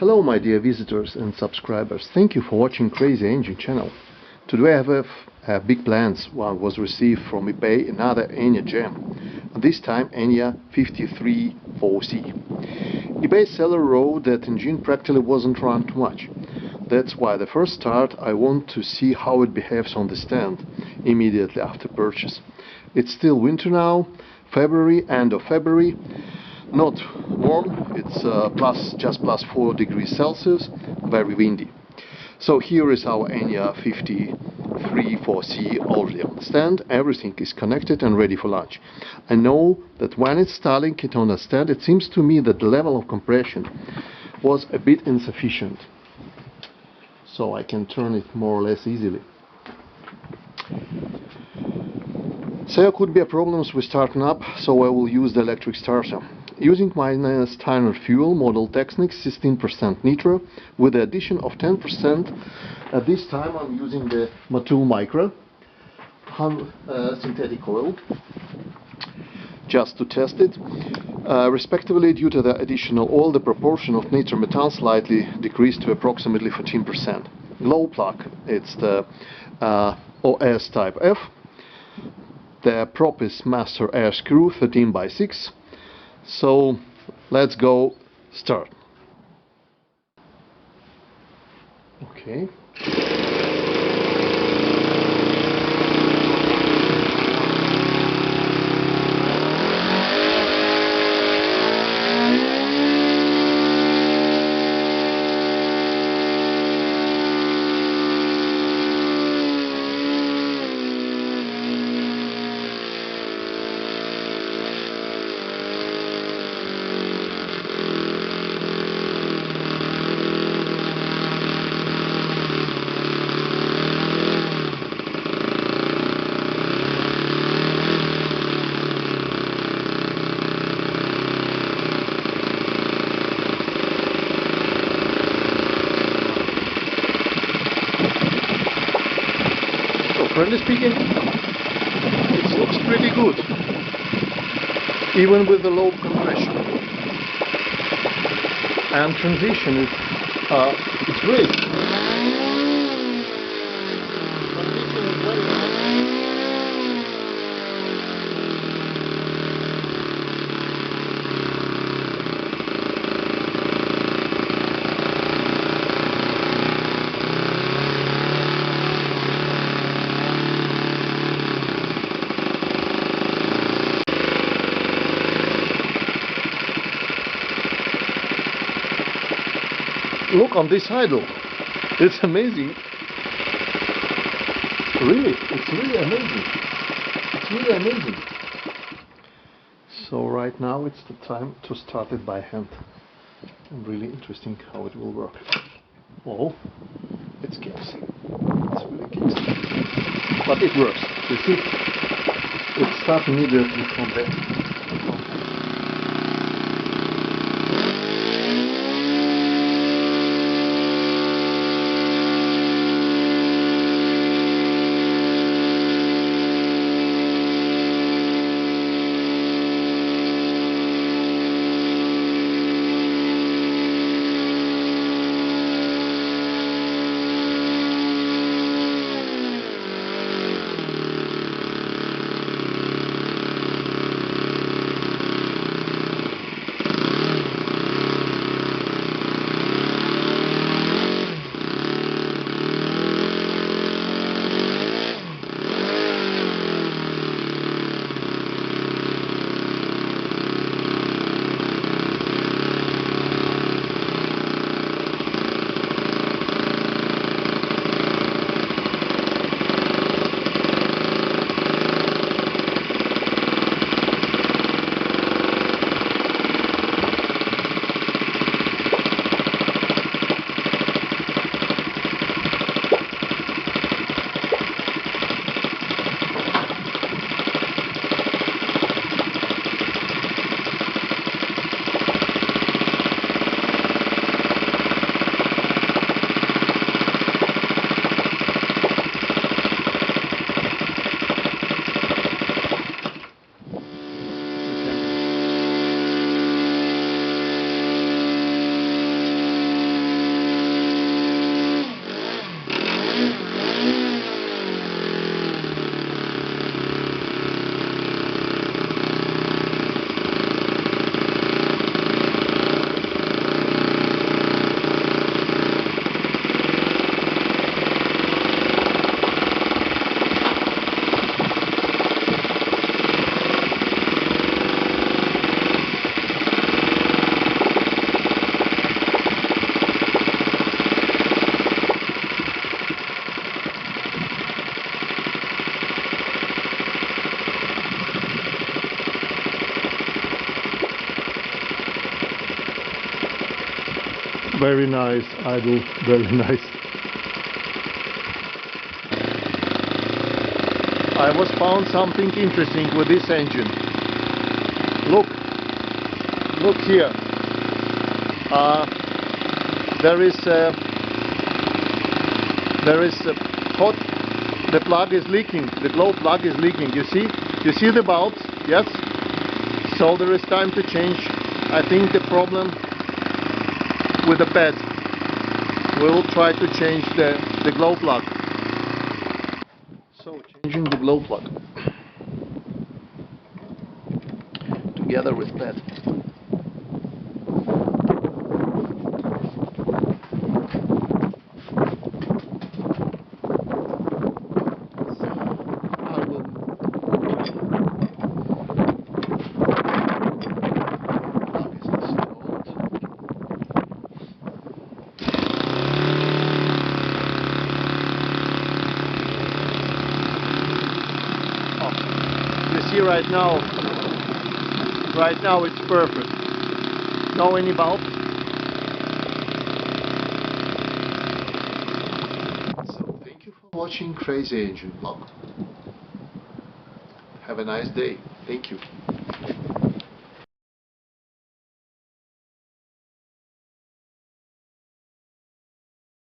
Hello my dear visitors and subscribers, thank you for watching Crazy Engine channel. Today I have big plans. One was received from eBay, another Enya gem, this time Enya 534C. eBay seller wrote that engine practically wasn't run too much. That's why the first start I want to see how it behaves on the stand immediately after purchase. It's still winter now, end of February. Not warm, it's just plus 4 degrees Celsius, very windy. So here is our Enya 534C already on the stand. Everything is connected and ready for launch. I know that when installing it on the stand, it seems to me that the level of compression was a bit insufficient. So I can turn it more or less easily. So there could be problems with starting up, so I will use the electric starter. Using my Steiner fuel model Technics 16% nitro with the addition of 10%. At this time I'm using the Matul Micro synthetic oil just to test it. Respectively, due to the additional oil, the proportion of nitromethan slightly decreased to approximately 14%. Glow plug, it's the OS type F. The prop is master air screw 13x6. So let's go start. Okay. Frankly speaking, it looks pretty good, even with the low compression. And transition is it's great. Transition is very nice. Look on this idle. It's amazing. Really, it's really amazing. It's really amazing. So right now it's the time to start it by hand. And really interesting how it will work. Oh, it's chaos. It's really chaos. But it works. You see, it starts immediately from there. Very nice, idle, very nice. I was found something interesting with this engine. Look here. There is hot. The plug is leaking. The glow plug is leaking. You see the bulbs? Yes. So there is time to change. I think the problem with the pad. We will try to change the glow plug. So changing the glow plug together with pad. Right now it's perfect. No any bulb. So thank you for watching Crazy Engine Vlog. Have a nice day. Thank you.